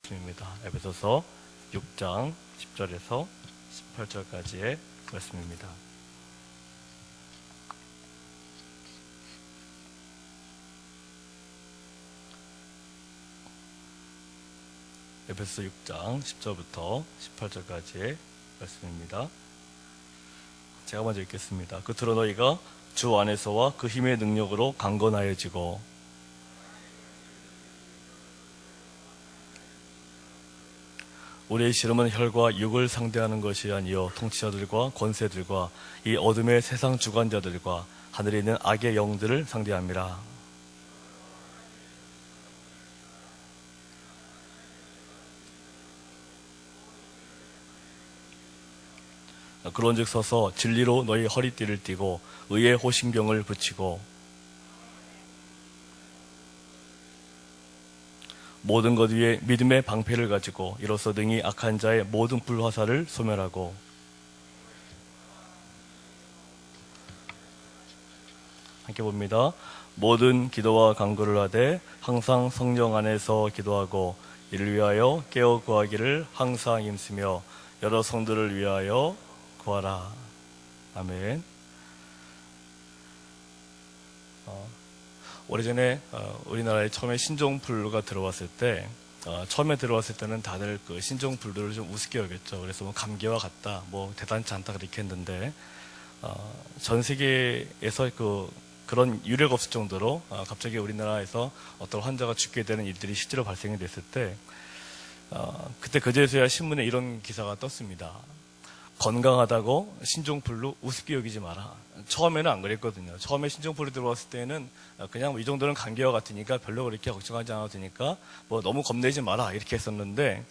말씀입니다. 에베소서 6장 10절에서 18절까지의 말씀입니다. 에베소서 6장 10절부터 18절까지의 말씀입니다. 제가 먼저 읽겠습니다. 끝으로 너희가 주 안에서와 그 힘의 능력으로 강건하여지고 우리의 씨름은 혈과 육을 상대하는 것이 아니요 통치자들과 권세들과 이 어둠의 세상 주관자들과 하늘에 있는 악의 영들을 상대함이라. 그런즉 서서 진리로 너희 허리띠를 띠고 의의 호신경을 붙이고 모든 것 위에 믿음의 방패를 가지고 이로써 능히 악한 자의 모든 불화살을 소멸하고 함께 봅니다. 모든 기도와 간구를 하되 항상 성령 안에서 기도하고 이를 위하여 깨어 구하기를 항상 힘쓰며 여러 성들을 위하여 구하라. 아멘. 오래전에 우리나라에 처음에 신종플루가 들어왔을 때 처음에 들어왔을 때는 다들 그 신종플루를 좀 우습게 여겼죠. 그래서 뭐 감기와 같다, 뭐 대단치 않다 그렇게 했는데 전 세계에서 그런 유례가 없을 정도로 갑자기 우리나라에서 어떤 환자가 죽게 되는 일들이 실제로 발생이 됐을 때 그때 그제서야 신문에 이런 기사가 떴습니다. 건강하다고 신종플루 우습게 여기지 마라. 처음에는 안 그랬거든요. 처음에 신종플루 들어왔을 때는 그냥 이 정도는 감기와 같으니까 별로 그렇게 걱정하지 않아도 되니까 뭐 너무 겁내지 마라 이렇게 했었는데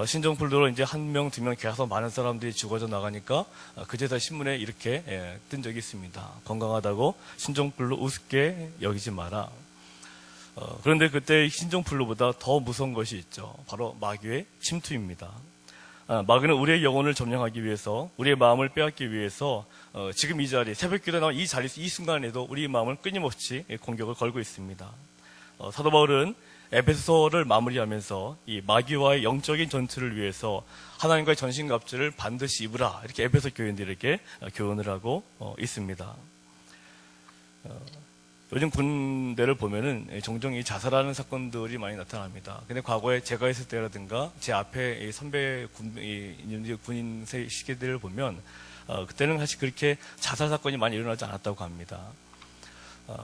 신종플루로 이제 한 명, 두 명 계속 많은 사람들이 죽어져 나가니까 그제서 신문에 이렇게 뜬 적이 있습니다. 건강하다고 신종플루 우습게 여기지 마라. 그런데 그때 신종플루보다 더 무서운 것이 있죠. 바로 마귀의 침투입니다. 마귀는 우리의 영혼을 점령하기 위해서, 우리의 마음을 빼앗기 위해서 지금 이 자리, 새벽기도에 나온 이 자리, 이 순간에도 우리의 마음을 끊임없이 공격을 걸고 있습니다. 사도 바울은 에베소서를 마무리하면서 이 마귀와의 영적인 전투를 위해서 하나님과의 전신갑주를 반드시 입으라 이렇게 에베소 교인들에게 교훈을 하고 있습니다. 요즘 군대를 보면은 종종 이 자살하는 사건들이 많이 나타납니다. 근데 과거에 제가 있을 때라든가 제 앞에 선배 군인 시기들을 보면 그때는 사실 그렇게 자살 사건이 많이 일어나지 않았다고 합니다.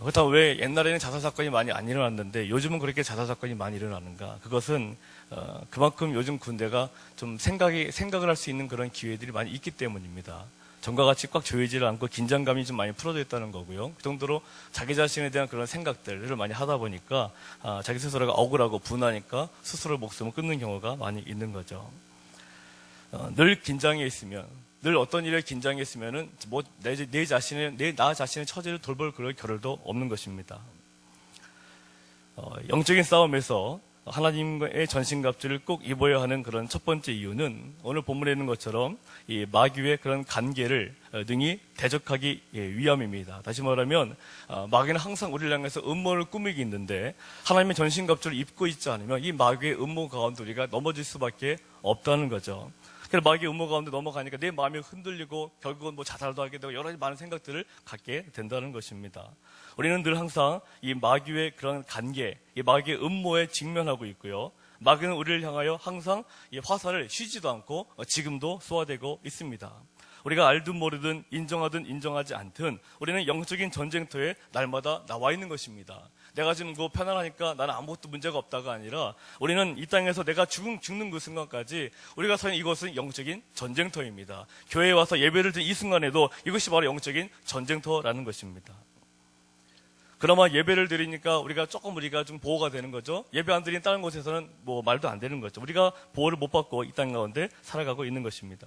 그렇다면 왜 옛날에는 자살 사건이 많이 안 일어났는데 요즘은 그렇게 자살 사건이 많이 일어나는가? 그것은 그만큼 요즘 군대가 좀 생각을 할 수 있는 그런 기회들이 많이 있기 때문입니다. 전과 같이 꽉 조이지를 않고 긴장감이 좀 많이 풀어져 있다는 거고요. 그 정도로 자기 자신에 대한 그런 생각들을 많이 하다 보니까 자기 스스로가 억울하고 분하니까 스스로 목숨을 끊는 경우가 많이 있는 거죠. 늘 긴장해 있으면, 늘 어떤 일에 긴장해 있으면은 뭐 나 자신의 처지를 돌볼 그럴 겨를도 없는 것입니다. 영적인 싸움에서 하나님의 전신갑주를 꼭 입어야 하는 그런 첫 번째 이유는 오늘 본문에 있는 것처럼 이 마귀의 그런 간계를 능히 대적하기 위함입니다. 다시 말하면 마귀는 항상 우리를 향해서 음모를 꾸미고 있는데 하나님의 전신갑주를 입고 있지 않으면 이 마귀의 음모 가운데 우리가 넘어질 수밖에 없다는 거죠. 그래서 마귀의 음모 가운데 넘어가니까 내 마음이 흔들리고 결국은 뭐 자살도 하게 되고 여러 가지 많은 생각들을 갖게 된다는 것입니다. 우리는 늘 항상 이 마귀의 그런 간계, 이 마귀의 음모에 직면하고 있고요. 마귀는 우리를 향하여 항상 이 화살을 쉬지도 않고 지금도 쏘아대고 있습니다. 우리가 알든 모르든 인정하든 인정하지 않든 우리는 영적인 전쟁터에 날마다 나와 있는 것입니다. 내가 지금 뭐 편안하니까 나는 아무것도 문제가 없다가 아니라 우리는 이 땅에서 내가 죽는 그 순간까지 우리가 서 있는 이것은 영적인 전쟁터입니다. 교회에 와서 예배를 드린 이 순간에도 이것이 바로 영적인 전쟁터라는 것입니다. 그나마 예배를 드리니까 우리가 좀 보호가 되는 거죠. 예배 안 드린 다른 곳에서는 뭐 말도 안 되는 거죠. 우리가 보호를 못 받고 이 땅 가운데 살아가고 있는 것입니다.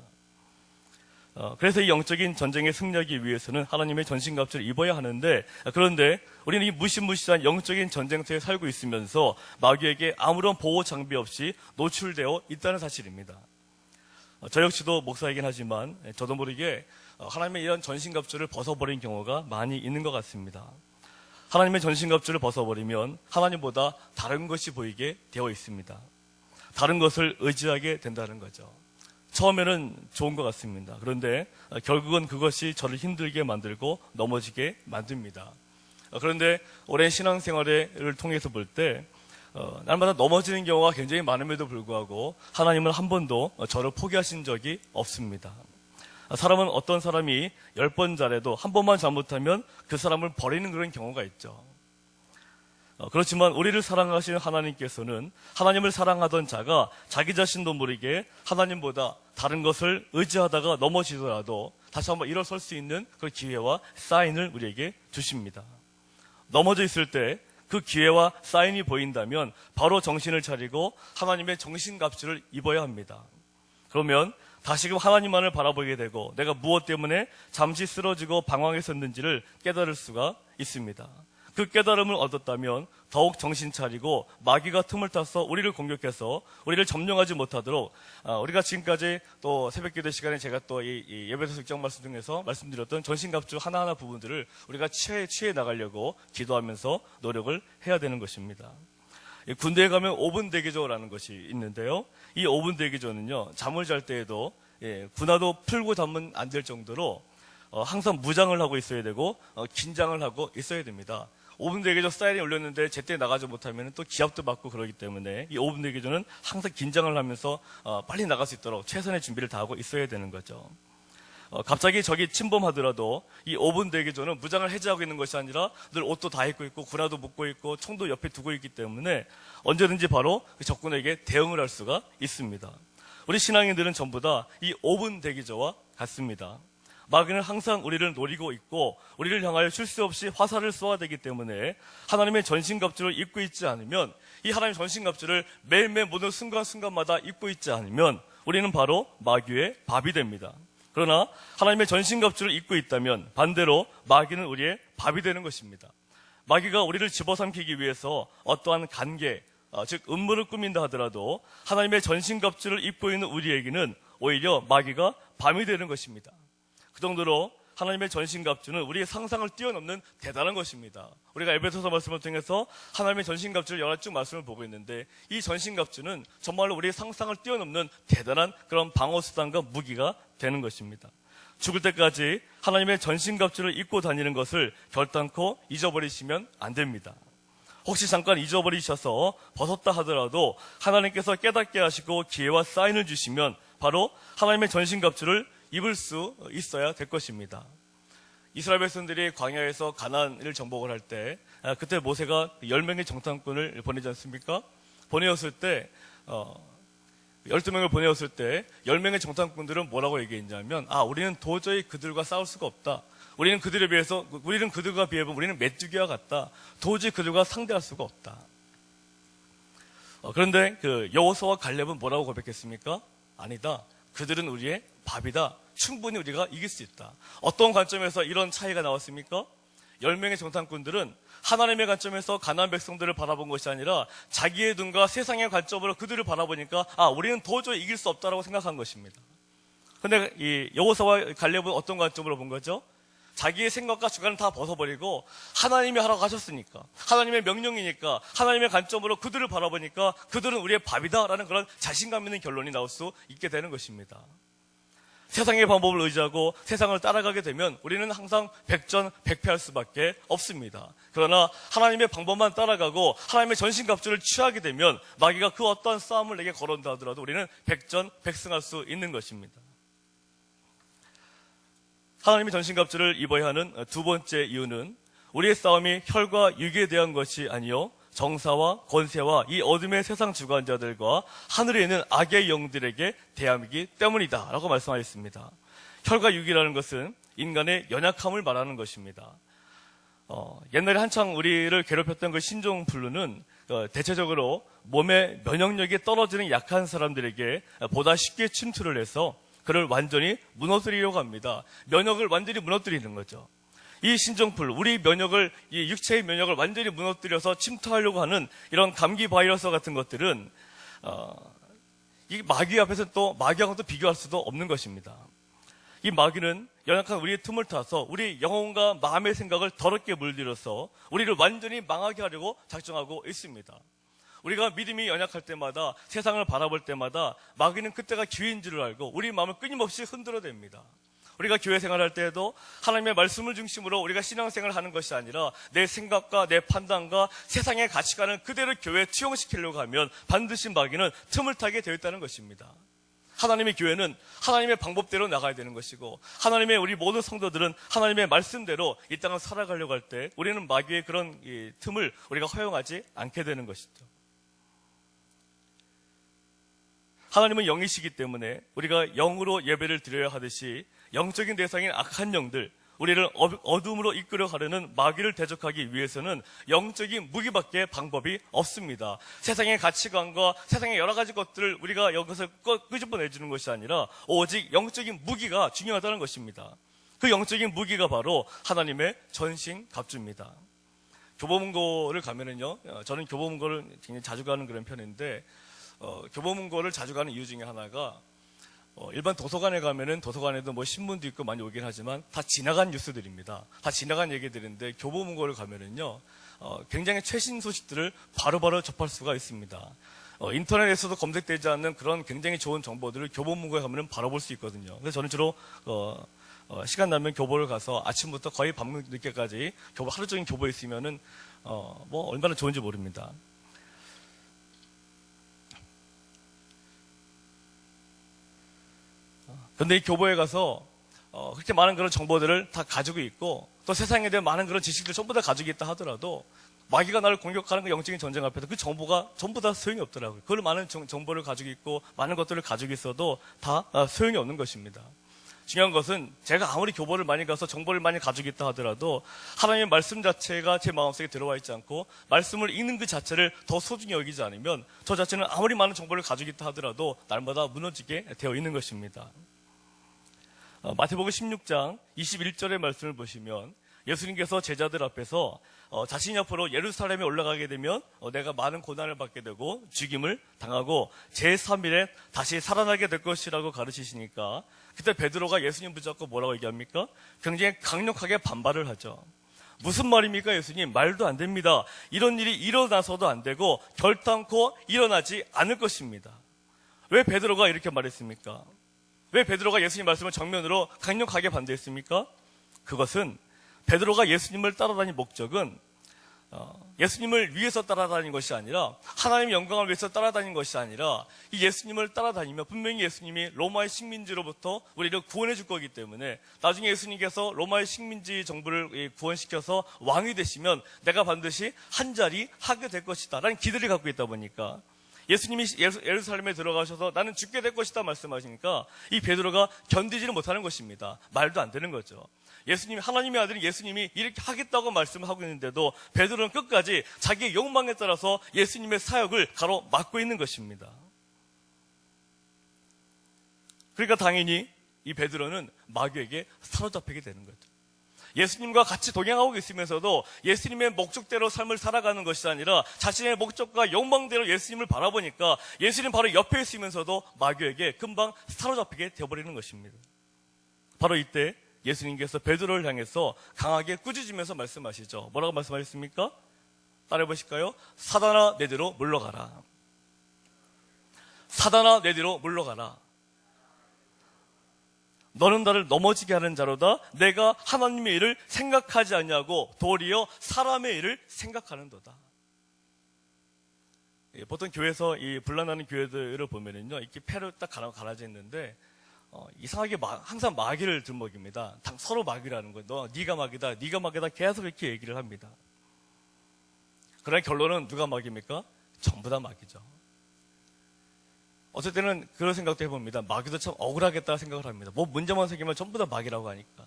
그래서 이 영적인 전쟁에 승리하기 위해서는 하나님의 전신갑주를 입어야 하는데 그런데 우리는 이 무시무시한 영적인 전쟁터에 살고 있으면서 마귀에게 아무런 보호 장비 없이 노출되어 있다는 사실입니다. 저 역시도 목사이긴 하지만 저도 모르게 하나님의 이런 전신갑주를 벗어버린 경우가 많이 있는 것 같습니다. 하나님의 전신갑주를 벗어버리면 하나님보다 다른 것이 보이게 되어 있습니다. 다른 것을 의지하게 된다는 거죠. 처음에는 좋은 것 같습니다. 그런데 결국은 그것이 저를 힘들게 만들고 넘어지게 만듭니다. 그런데 오랜 신앙생활을 통해서 볼 때 날마다 넘어지는 경우가 굉장히 많음에도 불구하고 하나님은 한 번도 저를 포기하신 적이 없습니다. 사람은 어떤 사람이 10번 잘해도 한 번만 잘못하면 그 사람을 버리는 그런 경우가 있죠. 그렇지만 우리를 사랑하시는 하나님께서는 하나님을 사랑하던 자가 자기 자신도 모르게 하나님보다 다른 것을 의지하다가 넘어지더라도 다시 한번 일어설 수 있는 그 기회와 사인을 우리에게 주십니다. 넘어져 있을 때 그 기회와 사인이 보인다면 바로 정신을 차리고 하나님의 정신갑주를 입어야 합니다. 그러면 다시금 하나님만을 바라보게 되고 내가 무엇 때문에 잠시 쓰러지고 방황했었는지를 깨달을 수가 있습니다. 그 깨달음을 얻었다면 더욱 정신 차리고 마귀가 틈을 타서 우리를 공격해서 우리를 점령하지 못하도록 우리가 지금까지 또 새벽기도 시간에 제가 또 이 예배소 직장 말씀 중에서 말씀드렸던 전신갑주 하나하나 부분들을 우리가 취해 나가려고 기도하면서 노력을 해야 되는 것입니다. 군대에 가면 5분 대기조라는 것이 있는데요. 이 5분 대기조는요, 잠을 잘 때에도 군화도 풀고 자면 안 될 정도로 항상 무장을 하고 있어야 되고 긴장을 하고 있어야 됩니다. 5분 대기조 사인이 올렸는데 제때 나가지 못하면 또 기합도 받고 그러기 때문에 이 5분 대기조는 항상 긴장을 하면서 빨리 나갈 수 있도록 최선의 준비를 다하고 있어야 되는 거죠. 갑자기 적이 침범하더라도 이 5분 대기조는 무장을 해제하고 있는 것이 아니라 늘 옷도 다 입고 있고 군화도 묶고 있고 총도 옆에 두고 있기 때문에 언제든지 바로 그 적군에게 대응을 할 수가 있습니다. 우리 신앙인들은 전부 다 이 5분 대기조와 같습니다. 마귀는 항상 우리를 노리고 있고 우리를 향하여 쉴 새 없이 화살을 쏘아대기 때문에 하나님의 전신갑주를 입고 있지 않으면, 이 하나님의 전신갑주를 매일매일 모든 순간순간마다 입고 있지 않으면 우리는 바로 마귀의 밥이 됩니다. 그러나 하나님의 전신갑주를 입고 있다면 반대로 마귀는 우리의 밥이 되는 것입니다. 마귀가 우리를 집어삼키기 위해서 어떠한 관계, 즉 음모를 꾸민다 하더라도 하나님의 전신갑주를 입고 있는 우리에게는 오히려 마귀가 밤이 되는 것입니다. 그 정도로 하나님의 전신갑주는 우리의 상상을 뛰어넘는 대단한 것입니다. 우리가 에베소서 말씀을 통해서 하나님의 전신갑주를 여러 쭉 말씀을 보고 있는데 이 전신갑주는 정말로 우리의 상상을 뛰어넘는 대단한 그런 방어수단과 무기가 되는 것입니다. 죽을 때까지 하나님의 전신갑주를 입고 다니는 것을 결단코 잊어버리시면 안 됩니다. 혹시 잠깐 잊어버리셔서 벗었다 하더라도 하나님께서 깨닫게 하시고 기회와 사인을 주시면 바로 하나님의 전신갑주를 입을 수 있어야 될 것입니다. 이스라엘 백성들이 광야에서 가나안을 정복을 할 때 그때 모세가 10명의 정탐꾼을 보내지 않습니까? 보내었을 때 12명을 보내었을 때 10명의 정탐꾼들은 뭐라고 얘기했냐면 우리는 도저히 그들과 싸울 수가 없다. 우리는 그들과 비해보면 우리는 메뚜기와 같다. 도저히 그들과 상대할 수가 없다. 그런데 여호수아와 갈렙은 뭐라고 고백했습니까? 아니다. 그들은 우리의 밥이다. 충분히 우리가 이길 수 있다. 어떤 관점에서 이런 차이가 나왔습니까? 10명의 정탐꾼들은 하나님의 관점에서 가나안 백성들을 바라본 것이 아니라 자기의 눈과 세상의 관점으로 그들을 바라보니까 우리는 도저히 이길 수 없다라고 생각한 것입니다. 그런데 이 여호수아와 갈렙은 어떤 관점으로 본 거죠? 자기의 생각과 주관을 다 벗어버리고 하나님이 하라고 하셨으니까, 하나님의 명령이니까, 하나님의 관점으로 그들을 바라보니까 그들은 우리의 밥이다라는 그런 자신감 있는 결론이 나올 수 있게 되는 것입니다. 세상의 방법을 의지하고 세상을 따라가게 되면 우리는 항상 백전백패할 수밖에 없습니다. 그러나 하나님의 방법만 따라가고 하나님의 전신갑주를 취하게 되면 마귀가 그 어떠한 싸움을 내게 걸어온다 하더라도 우리는 백전백승할 수 있는 것입니다. 하나님의 전신갑주를 입어야 하는 두 번째 이유는 우리의 싸움이 혈과 육에 대한 것이 아니요 정사와 권세와 이 어둠의 세상 주관자들과 하늘에 있는 악의 영들에게 대함이기 때문이다 라고 말씀하셨습니다. 혈과 육이라는 것은 인간의 연약함을 말하는 것입니다. 옛날에 한창 우리를 괴롭혔던 그 신종플루는 대체적으로 몸의 면역력이 떨어지는 약한 사람들에게 보다 쉽게 침투를 해서 그를 완전히 무너뜨리려고 합니다. 면역을 완전히 무너뜨리는 거죠. 이 신종플루, 우리 면역을, 이 육체의 면역을 완전히 무너뜨려서 침투하려고 하는 이런 감기 바이러스 같은 것들은 이 마귀 앞에서 또 마귀하고는 또 비교할 수도 없는 것입니다. 이 마귀는 연약한 우리의 틈을 타서 우리 영혼과 마음의 생각을 더럽게 물들여서 우리를 완전히 망하게 하려고 작정하고 있습니다. 우리가 믿음이 연약할 때마다, 세상을 바라볼 때마다 마귀는 그때가 기회인 줄 알고 우리 마음을 끊임없이 흔들어댑니다. 우리가 교회 생활할 때에도 하나님의 말씀을 중심으로 우리가 신앙생활을 하는 것이 아니라 내 생각과 내 판단과 세상의 가치관을 그대로 교회에 투영시키려고 하면 반드시 마귀는 틈을 타게 되어 있다는 것입니다. 하나님의 교회는 하나님의 방법대로 나가야 되는 것이고, 하나님의 우리 모든 성도들은 하나님의 말씀대로 이 땅을 살아가려고 할 때 우리는 마귀의 그런 틈을 우리가 허용하지 않게 되는 것이죠. 하나님은 영이시기 때문에 우리가 영으로 예배를 드려야 하듯이 영적인 대상인 악한 영들, 우리를 어둠으로 이끌어 가려는 마귀를 대적하기 위해서는 영적인 무기밖에 방법이 없습니다. 세상의 가치관과 세상의 여러 가지 것들을 우리가 여기서 끄집어내주는 것이 아니라 오직 영적인 무기가 중요하다는 것입니다. 그 영적인 무기가 바로 하나님의 전신갑주입니다. 교보문고를 가면은요, 저는 교보문고를 굉장히 자주 가는 그런 편인데, 교보문고를 자주 가는 이유 중에 하나가, 일반 도서관에 가면은 도서관에도 뭐 신문도 있고 많이 오긴 하지만 다 지나간 뉴스들입니다. 다 지나간 얘기들인데, 교보문고를 가면은요, 굉장히 최신 소식들을 바로바로 접할 수가 있습니다. 인터넷에서도 검색되지 않는 그런 굉장히 좋은 정보들을 교보문고에 가면은 바로 볼 수 있거든요. 그래서 저는 주로 시간 나면 교보를 가서 아침부터 거의 밤 늦게까지 하루 종일 교보에 있으면은 뭐 얼마나 좋은지 모릅니다. 그런데 이 교보에 가서 그렇게 많은 그런 정보들을 다 가지고 있고, 또 세상에 대한 많은 그런 지식들 전부 다 가지고 있다 하더라도 마귀가 나를 공격하는 그 영적인 전쟁 앞에서 그 정보가 전부 다 소용이 없더라고요. 그걸 많은 정보를 가지고 있고 많은 것들을 가지고 있어도 다 소용이 없는 것입니다. 중요한 것은 제가 아무리 교보를 많이 가서 정보를 많이 가지고 있다 하더라도 하나님의 말씀 자체가 제 마음속에 들어와 있지 않고 말씀을 읽는 그 자체를 더 소중히 여기지 않으면 저 자체는 아무리 많은 정보를 가지고 있다 하더라도 날마다 무너지게 되어 있는 것입니다. 마태복음 16장 21절의 말씀을 보시면 예수님께서 제자들 앞에서 자신이 앞으로 예루살렘에 올라가게 되면 내가 많은 고난을 받게 되고 죽임을 당하고 제3일에 다시 살아나게 될 것이라고 가르치시니까, 그때 베드로가 예수님 붙잡고 뭐라고 얘기합니까? 굉장히 강력하게 반발을 하죠. 무슨 말입니까, 예수님? 말도 안 됩니다. 이런 일이 일어나서도 안 되고 결단코 일어나지 않을 것입니다. 왜 베드로가 이렇게 말했습니까? 왜 베드로가 예수님 말씀을 정면으로 강력하게 반대했습니까? 그것은 베드로가 예수님을 따라다닌 목적은 예수님을 위해서 따라다닌 것이 아니라, 하나님의 영광을 위해서 따라다닌 것이 아니라, 이 예수님을 따라다니면 분명히 예수님이 로마의 식민지로부터 우리를 구원해 줄 거기 때문에 나중에 예수님께서 로마의 식민지 정부를 구원시켜서 왕이 되시면 내가 반드시 한 자리 하게 될 것이다 라는 기대를 갖고 있다 보니까, 예수님이 예루살렘에 들어가셔서 나는 죽게 될 것이다 말씀하시니까 이 베드로가 견디지를 못하는 것입니다. 말도 안 되는 거죠. 예수님이, 하나님의 아들인 예수님이 이렇게 하겠다고 말씀을 하고 있는데도 베드로는 끝까지 자기의 욕망에 따라서 예수님의 사역을 가로막고 있는 것입니다. 그러니까 당연히 이 베드로는 마귀에게 사로잡히게 되는 거죠. 예수님과 같이 동행하고 있으면서도 예수님의 목적대로 삶을 살아가는 것이 아니라 자신의 목적과 욕망대로 예수님을 바라보니까 예수님 바로 옆에 있으면서도 마귀에게 금방 사로잡히게 되어버리는 것입니다. 바로 이때 예수님께서 베드로를 향해서 강하게 꾸짖으면서 말씀하시죠. 뭐라고 말씀하셨습니까? 따라해 보실까요? 사단아, 내 뒤로 물러가라. 사단아, 내 뒤로 물러가라. 너는 나를 넘어지게 하는 자로다. 내가 하나님의 일을 생각하지 않냐고 도리어 사람의 일을 생각하는도다. 보통 교회에서 이 분란하는 교회들을 보면은요, 이렇게 패를 딱 갈아져 있는데 이상하게 항상 마귀를 들먹입니다. 서로 마귀라는 거예요. 네가 마귀다, 네가 마귀다 계속 이렇게 얘기를 합니다. 그러나 결론은 누가 마귀입니까? 전부 다 마귀죠. 어쩔 때는 그런 생각도 해봅니다. 마귀도 참 억울하겠다 생각을 합니다. 뭐 문제만 생기면 전부 다 마귀라고 하니까.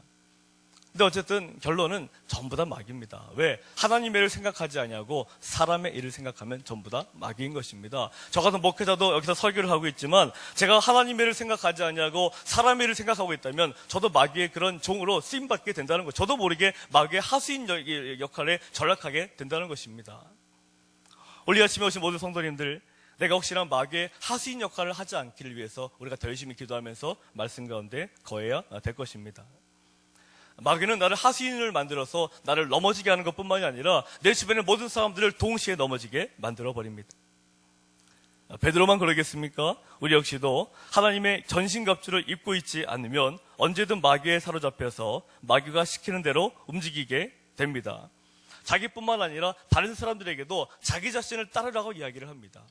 근데 어쨌든 결론은 전부 다 마귀입니다. 왜? 하나님의 일을 생각하지 아니하고 사람의 일을 생각하면 전부 다 마귀인 것입니다. 저 같은 목회자도 여기서 설교를 하고 있지만 제가 하나님의 일을 생각하지 아니하고 사람의 일을 생각하고 있다면 저도 마귀의 그런 종으로 쓰임받게 된다는 것, 저도 모르게 마귀의 하수인 역할에 전락하게 된다는 것입니다. 오늘 아침에 오신 모든 성도님들, 내가 혹시나 마귀의 하수인 역할을 하지 않기를 위해서 우리가 더 열심히 기도하면서 말씀 가운데 거해야 될 것입니다. 마귀는 나를 하수인을 만들어서 나를 넘어지게 하는 것뿐만이 아니라 내 주변의 모든 사람들을 동시에 넘어지게 만들어 버립니다. 베드로만 그러겠습니까? 우리 역시도 하나님의 전신갑주를 입고 있지 않으면 언제든 마귀에 사로잡혀서 마귀가 시키는 대로 움직이게 됩니다. 자기뿐만 아니라 다른 사람들에게도 자기 자신을 따르라고 이야기를 합니다.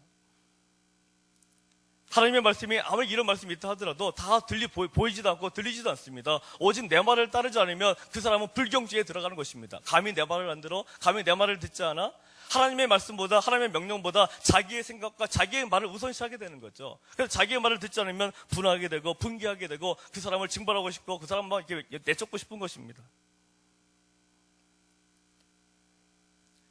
하나님의 말씀이 아무리 이런 말씀이 있다 하더라도 다 보이지도 않고 들리지도 않습니다. 오직 내 말을 따르지 않으면 그 사람은 불경주에 들어가는 것입니다. 감히 내 말을 안 들어? 감히 내 말을 듣지 않아? 하나님의 말씀보다, 하나님의 명령보다 자기의 생각과 자기의 말을 우선시하게 되는 거죠. 그래서 자기의 말을 듣지 않으면 분하게 되고 분개하게 되고 그 사람을 징벌하고 싶고 그 사람만 이렇게 내쫓고 싶은 것입니다.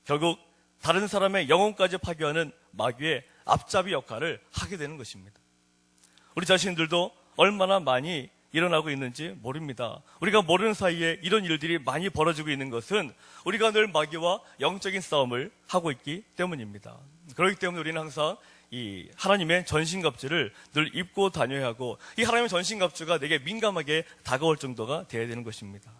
결국 다른 사람의 영혼까지 파괴하는 마귀의 앞잡이 역할을 하게 되는 것입니다. 우리 자신들도 얼마나 많이 일어나고 있는지 모릅니다. 우리가 모르는 사이에 이런 일들이 많이 벌어지고 있는 것은 우리가 늘 마귀와 영적인 싸움을 하고 있기 때문입니다. 그렇기 때문에 우리는 항상 이 하나님의 전신갑주를 늘 입고 다녀야 하고 이 하나님의 전신갑주가 내게 민감하게 다가올 정도가 되어야 되는 것입니다.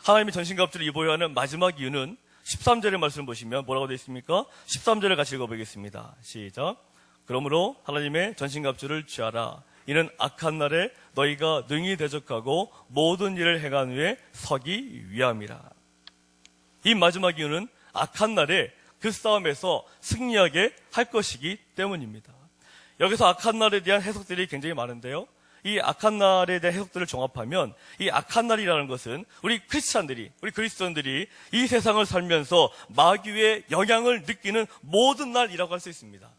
하나님의 전신갑주를 입어야 하는 마지막 이유는 13절의 말씀을 보시면 뭐라고 되어 있습니까? 13절을 같이 읽어보겠습니다. 시작. 그러므로 하나님의 전신갑주를 취하라. 이는 악한 날에 너희가 능히 대적하고 모든 일을 행한 후에 서기 위함이라. 이 마지막 이유는 악한 날에 그 싸움에서 승리하게 할 것이기 때문입니다. 여기서 악한 날에 대한 해석들이 굉장히 많은데요. 이 악한 날에 대한 해석들을 종합하면 이 악한 날이라는 것은 우리 크리스찬들이, 우리 그리스도인들이 이 세상을 살면서 마귀의 영향을 느끼는 모든 날이라고 할 수 있습니다.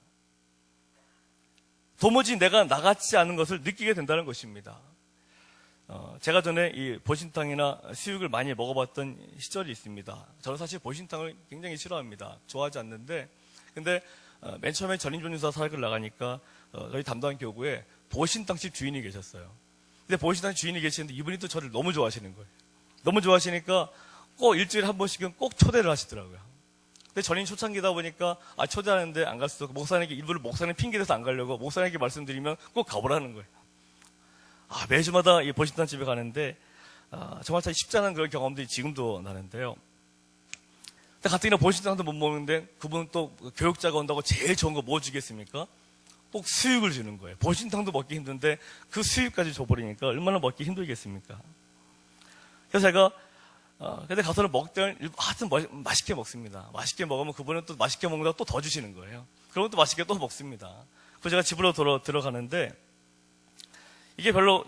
도무지 내가 나같지 않은 것을 느끼게 된다는 것입니다. 제가 전에 이 보신탕이나 수육을 많이 먹어봤던 시절이 있습니다. 저는 사실 보신탕을 굉장히 싫어합니다. 좋아하지 않는데, 근데 맨 처음에 전인존유사 사역을 나가니까 저희 담당 교구에 보신탕집 주인이 계셨어요. 근데 보신탕 주인이 계시는데 이분이 또 저를 너무 좋아하시는 거예요. 너무 좋아하시니까 꼭 일주일에 한 번씩은 꼭 초대를 하시더라고요. 근데 전인 초창기다 보니까 초대하는데 안 갈 수도 없고 목사님께 일부러 목사님 핑계대서 안 가려고 목사님께 말씀드리면 꼭 가보라는 거예요. 매주마다 이 보신탕 집에 가는데 정말 참 쉽지 않은 그런 경험들이 지금도 나는데요. 근데 가뜩이나 보신탕도 못 먹는데 그분은 또 교육자가 온다고 제일 좋은 거 뭐 주겠습니까? 꼭 수육을 주는 거예요. 보신탕도 먹기 힘든데 그 수육까지 줘버리니까 얼마나 먹기 힘들겠습니까? 그래서 제가 근데 가서는 먹던 하여튼 맛있게 먹습니다. 맛있게 먹으면 그분은 또 맛있게 먹는다고 또 더 주시는 거예요. 그러면 또 맛있게 또 먹습니다. 그래서 제가 집으로 들어가는데 이게 별로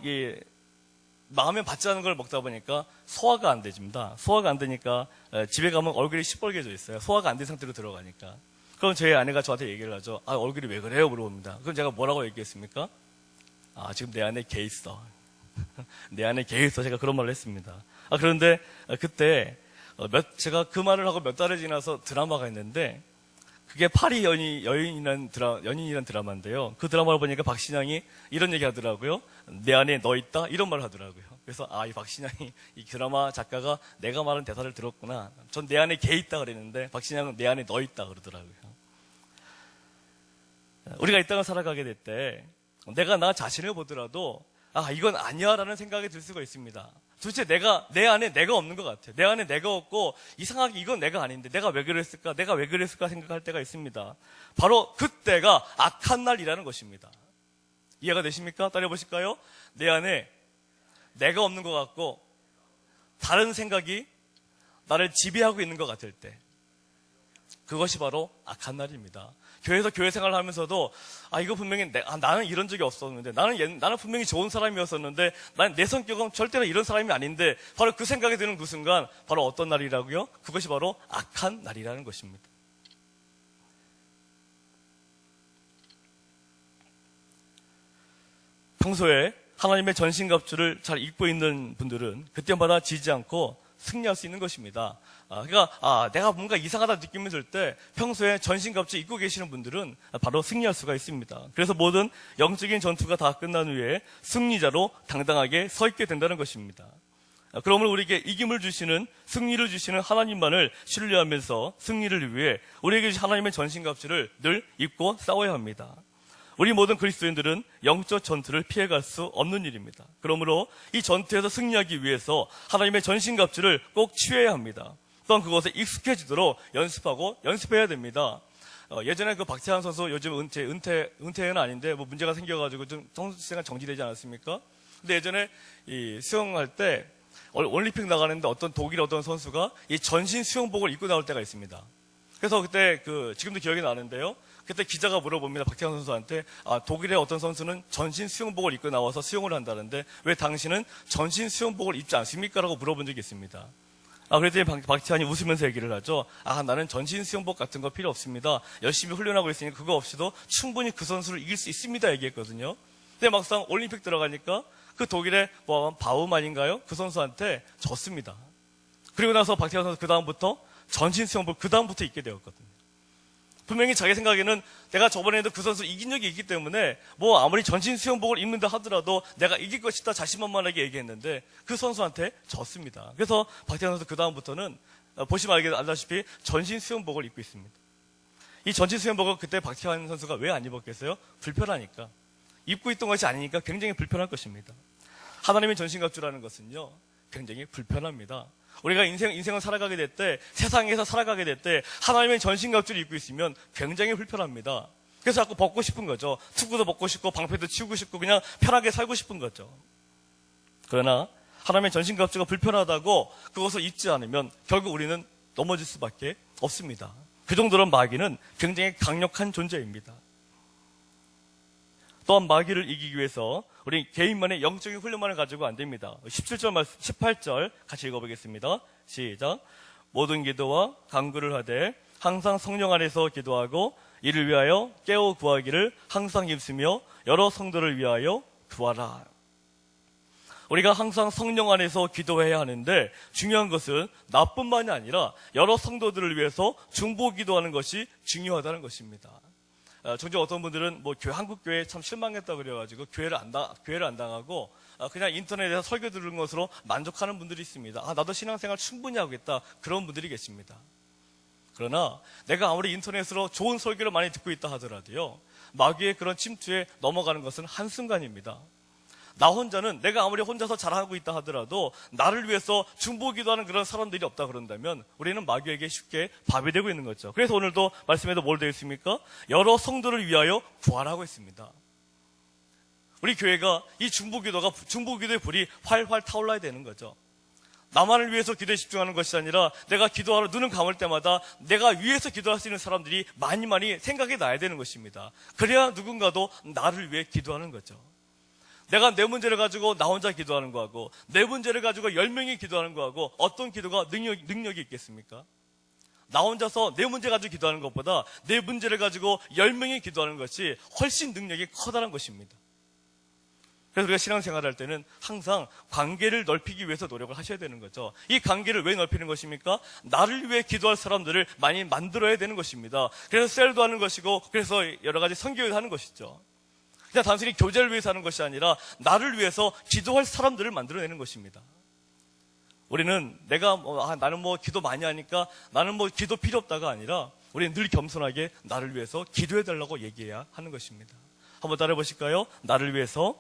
마음에 받지 않은 걸 먹다 보니까 소화가 안 되집니다. 소화가 안 되니까 집에 가면 얼굴이 시뻘개져 있어요. 소화가 안 된 상태로 들어가니까. 그럼 저희 아내가 저한테 얘기를 하죠. 얼굴이 왜 그래요? 물어봅니다. 그럼 제가 뭐라고 얘기했습니까? 지금 내 안에 개 있어. 내 안에 개 있어. 제가 그런 말을 했습니다. 그런데 그때 제가 그 말을 하고 몇 달이 지나서 드라마가 있는데 그게 파리 연인이라는 드라마인데요. 그 드라마를 보니까 박신양이 이런 얘기 하더라고요. 내 안에 너 있다? 이런 말을 하더라고요. 그래서 이 박신양이 이 드라마 작가가 내가 말한 대사를 들었구나. 전 내 안에 개 있다 그랬는데 박신양은 내 안에 너 있다 그러더라고요. 우리가 이 땅을 살아가게 될 때 내가 나 자신을 보더라도 이건 아니야 라는 생각이 들 수가 있습니다. 도대체 내 안에 내가 없는 것 같아요. 내 안에 내가 없고 이상하게 이건 내가 아닌데 내가 왜 그랬을까 생각할 때가 있습니다. 바로 그때가 악한 날이라는 것입니다. 이해가 되십니까? 따라해보실까요? 내 안에 내가 없는 것 같고 다른 생각이 나를 지배하고 있는 것 같을 때 그것이 바로 악한 날입니다. 교회에서 교회 생활을 하면서도 이거 분명히 나는 이런 적이 없었는데 나는 분명히 좋은 사람이었었는데 난 내 성격은 절대로 이런 사람이 아닌데 바로 그 생각이 드는 그 순간 바로 어떤 날이라고요? 그것이 바로 악한 날이라는 것입니다. 평소에 하나님의 전신갑주를 잘 입고 있는 분들은 그때마다 지지 않고 승리할 수 있는 것입니다. 그러니까 내가 뭔가 이상하다 느낌이 들 때 평소에 전신갑주 입고 계시는 분들은 바로 승리할 수가 있습니다. 그래서 모든 영적인 전투가 다 끝난 후에 승리자로 당당하게 서 있게 된다는 것입니다. 그러므로 우리에게 이김을 주시는, 승리를 주시는 하나님만을 신뢰하면서 승리를 위해 우리에게 주신 하나님의 전신갑주를 늘 입고 싸워야 합니다. 우리 모든 그리스도인들은 영적 전투를 피해갈 수 없는 일입니다. 그러므로 이 전투에서 승리하기 위해서 하나님의 전신갑주를 꼭 취해야 합니다. 또한 그것에 익숙해지도록 연습해야 됩니다. 예전에 그 박태환 선수 요즘 은퇴는 아닌데 뭐 문제가 생겨가지고 좀 선수생활 정지되지 않았습니까? 근데 예전에 이 수영할 때 올림픽 나가는데 독일 어떤 선수가 이 전신 수영복을 입고 나올 때가 있습니다. 그래서 그때 지금도 기억이 나는데요. 그때 기자가 물어봅니다. 박태환 선수한테, 독일의 어떤 선수는 전신 수영복을 입고 나와서 수영을 한다는데 왜 당신은 전신 수영복을 입지 않습니까? 라고 물어본 적이 있습니다. 그랬더니 박태환이 웃으면서 얘기를 하죠. 나는 전신 수영복 같은 거 필요 없습니다. 열심히 훈련하고 있으니 그거 없이도 충분히 그 선수를 이길 수 있습니다. 얘기했거든요. 근데 막상 올림픽 들어가니까 그 독일의 바우만인가요? 그 선수한테 졌습니다. 그리고 나서 박태환 선수 그다음부터 전신 수영복 그다음부터 입게 되었거든요. 분명히 자기 생각에는 내가 저번에도 그 선수 이긴 적이 있기 때문에 아무리 전신 수영복을 입는다 하더라도 내가 이길 것이다 자신만만하게 얘기했는데 그 선수한테 졌습니다. 그래서 박태환 선수 그다음부터는 보시면 알다시피 전신 수영복을 입고 있습니다. 이 전신 수영복을 그때 박태환 선수가 왜 안 입었겠어요? 불편하니까. 입고 있던 것이 아니니까 굉장히 불편할 것입니다. 하나님의 전신갑주라는 것은요, 굉장히 불편합니다. 우리가 인생을 살아가게 될 때, 세상에서 살아가게 될 때, 하나님의 전신갑주를 입고 있으면 굉장히 불편합니다. 그래서 자꾸 벗고 싶은 거죠. 투구도 벗고 싶고, 방패도 치우고 싶고, 그냥 편하게 살고 싶은 거죠. 그러나, 하나님의 전신갑주가 불편하다고 그것을 입지 않으면 결국 우리는 넘어질 수밖에 없습니다. 그 정도로 마귀는 굉장히 강력한 존재입니다. 또한 마귀를 이기기 위해서 우리 개인만의 영적인 훈련만을 가지고 안 됩니다. 18절 같이 읽어보겠습니다. 시작. 모든 기도와 간구를 하되 항상 성령 안에서 기도하고 이를 위하여 깨어 구하기를 항상 힘쓰며 여러 성도를 위하여 구하라. 우리가 항상 성령 안에서 기도해야 하는데 중요한 것은 나뿐만이 아니라 여러 성도들을 위해서 중보 기도하는 것이 중요하다는 것입니다. 종종 어떤 분들은 한국교회에 참 실망했다고 그래가지고 교회를 안 당하고 그냥 인터넷에서 설교 들은 것으로 만족하는 분들이 있습니다. 나도 신앙생활 충분히 하겠다. 그런 분들이 계십니다. 그러나 내가 아무리 인터넷으로 좋은 설교를 많이 듣고 있다 하더라도요, 마귀의 그런 침투에 넘어가는 것은 한순간입니다. 나 혼자는 내가 아무리 혼자서 잘하고 있다 하더라도 나를 위해서 중보기도하는 그런 사람들이 없다 그런다면 우리는 마귀에게 쉽게 밥이 되고 있는 거죠. 그래서 오늘도 말씀에도 뭘 되어 있습니까? 여러 성도를 위하여 구하라고 했습니다. 우리 교회가 이 중보기도의 불이 활활 타올라야 되는 거죠. 나만을 위해서 기도에 집중하는 것이 아니라 내가 기도하러 눈을 감을 때마다 내가 위해서 기도할 수 있는 사람들이 많이 생각이 나야 되는 것입니다. 그래야 누군가도 나를 위해 기도하는 거죠. 내가 내 문제를 가지고 나 혼자 기도하는 거하고 내 문제를 가지고 10명이 기도하는 거하고 어떤 기도가 능력이 있겠습니까? 나 혼자서 내 문제 가지고 기도하는 것보다 내 문제를 가지고 10명이 기도하는 것이 훨씬 능력이 커다란 것입니다. 그래서 우리가 신앙생활을 할 때는 항상 관계를 넓히기 위해서 노력을 하셔야 되는 거죠. 이 관계를 왜 넓히는 것입니까? 나를 위해 기도할 사람들을 많이 만들어야 되는 것입니다. 그래서 셀도 하는 것이고 그래서 여러 가지 선교회도 하는 것이죠. 그냥 단순히 교제를 위해서 하는 것이 아니라 나를 위해서 기도할 사람들을 만들어내는 것입니다. 우리는 나는 기도 많이 하니까 나는 기도 필요 없다가 아니라 우리는 늘 겸손하게 나를 위해서 기도해달라고 얘기해야 하는 것입니다. 한번 따라해 보실까요? 나를 위해서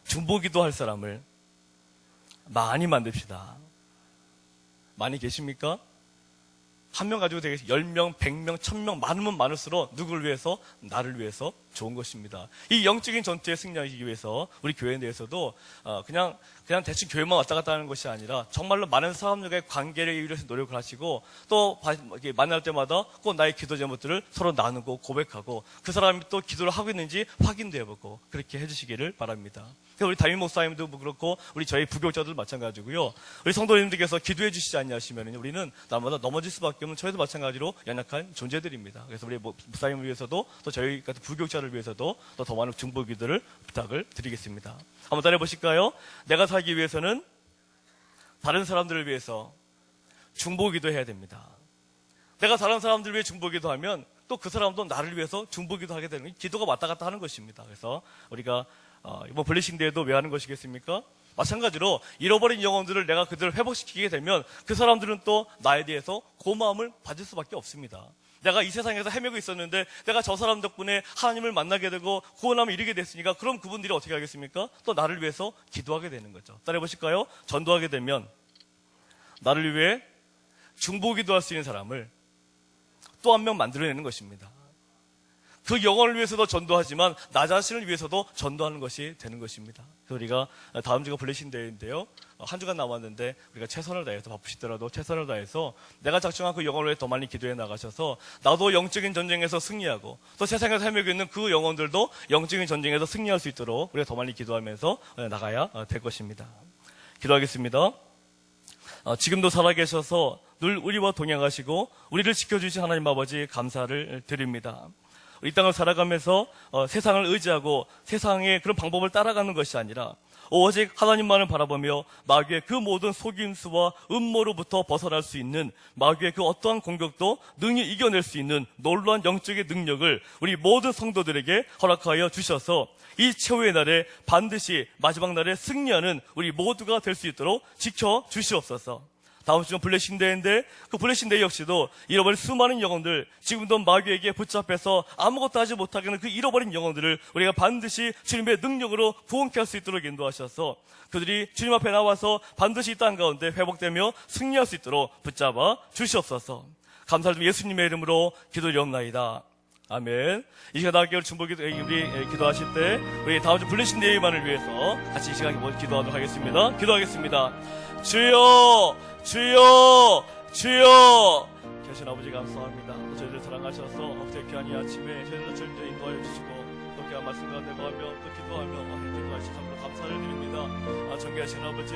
중보기도 할 사람을 많이 만듭시다. 많이 계십니까? 한 명 가지고 되겠어요. 10명, 100명, 1000명 많으면 많을수록 누구를 위해서? 나를 위해서 좋은 것입니다. 이 영적인 전투에 승리하기 위해서 우리 교회 내에서도 그냥 대충 교회만 왔다 갔다 하는 것이 아니라 정말로 많은 사람들과의 관계를 위해서 노력을 하시고 또 만날 때마다 꼭 나의 기도 제목들을 서로 나누고 고백하고 그 사람이 또 기도를 하고 있는지 확인도 해보고 그렇게 해주시기를 바랍니다. 우리 담임 목사님도 그렇고 우리 저희 부교자들 마찬가지고요. 우리 성도님들께서 기도해 주시지 않냐시면 우리는 날마다 넘어질 수밖에 없는 저희도 마찬가지로 연약한 존재들입니다. 그래서 우리 목사님을 위해서도 또 저희 같은 부교자를 위해서도 또 더 많은 중보 기도를 부탁을 드리겠습니다. 한번 따라해 보실까요? 내가 살기 위해서는 다른 사람들을 위해서 중보 기도해야 됩니다. 내가 다른 사람들을 위해 중보 기도하면 또 그 사람도 나를 위해서 중보 기도하게 되는 기도가 왔다 갔다 하는 것입니다. 그래서 우리가 이번 블레싱 대회도 왜 하는 것이겠습니까? 마찬가지로 잃어버린 영혼들을 내가 그들을 회복시키게 되면 그 사람들은 또 나에 대해서 고마움을 받을 수밖에 없습니다. 내가 이 세상에서 헤매고 있었는데 내가 저 사람 덕분에 하나님을 만나게 되고 구원함을 이루게 됐으니까 그럼 그분들이 어떻게 하겠습니까? 또 나를 위해서 기도하게 되는 거죠. 따라해 보실까요? 전도하게 되면 나를 위해 중보 기도할 수 있는 사람을 또 한 명 만들어내는 것입니다. 그 영혼을 위해서도 전도하지만 나 자신을 위해서도 전도하는 것이 되는 것입니다. 그래서 우리가 다음 주가 블레싱 데이인데요. 한 주간 남았는데 우리가 최선을 다해서 바쁘시더라도 최선을 다해서 내가 작정한 그 영혼을 위해 더 많이 기도해 나가셔서 나도 영적인 전쟁에서 승리하고 또 세상에서 헤매고 있는 그 영혼들도 영적인 전쟁에서 승리할 수 있도록 우리가 더 많이 기도하면서 나가야 될 것입니다. 기도하겠습니다. 지금도 살아계셔서 늘 우리와 동행하시고 우리를 지켜주신 하나님 아버지 감사를 드립니다. 이 땅을 살아가면서 세상을 의지하고 세상의 그런 방법을 따라가는 것이 아니라 오직 하나님만을 바라보며 마귀의 그 모든 속임수와 음모로부터 벗어날 수 있는 마귀의 그 어떠한 공격도 능히 이겨낼 수 있는 놀라운 영적인 능력을 우리 모든 성도들에게 허락하여 주셔서 이 최후의 날에 반드시 마지막 날에 승리하는 우리 모두가 될 수 있도록 지켜주시옵소서. 다음 주는 블레싱데이인데 그 블레싱데이 역시도 잃어버린 수많은 영혼들, 지금도 마귀에게 붙잡혀서 아무것도 하지 못하게 하는 그 잃어버린 영혼들을 우리가 반드시 주님의 능력으로 구원케 할 수 있도록 인도하셔서 그들이 주님 앞에 나와서 반드시 이 땅 가운데 회복되며 승리할 수 있도록 붙잡아 주시옵소서. 감사드리며 예수님의 이름으로 기도드리옵나이다. 아멘. 이 시간 나에게 중보기 우리 기도하실 때 우리 다음 주 블레싱데이만을 위해서 같이 이 시간 기도하도록 하겠습니다. 기도하겠습니다. 주여, 주여, 주여. 계신 아버지 감사합니다. 저희들 사랑하셔서 어떻게 귀한 이 아침에 저희들 주님들 인도하여 주시고 또 귀한 말씀과 대화하며 또 기도하며 기도하시는 감사를 드립니다. 존귀하신 아버지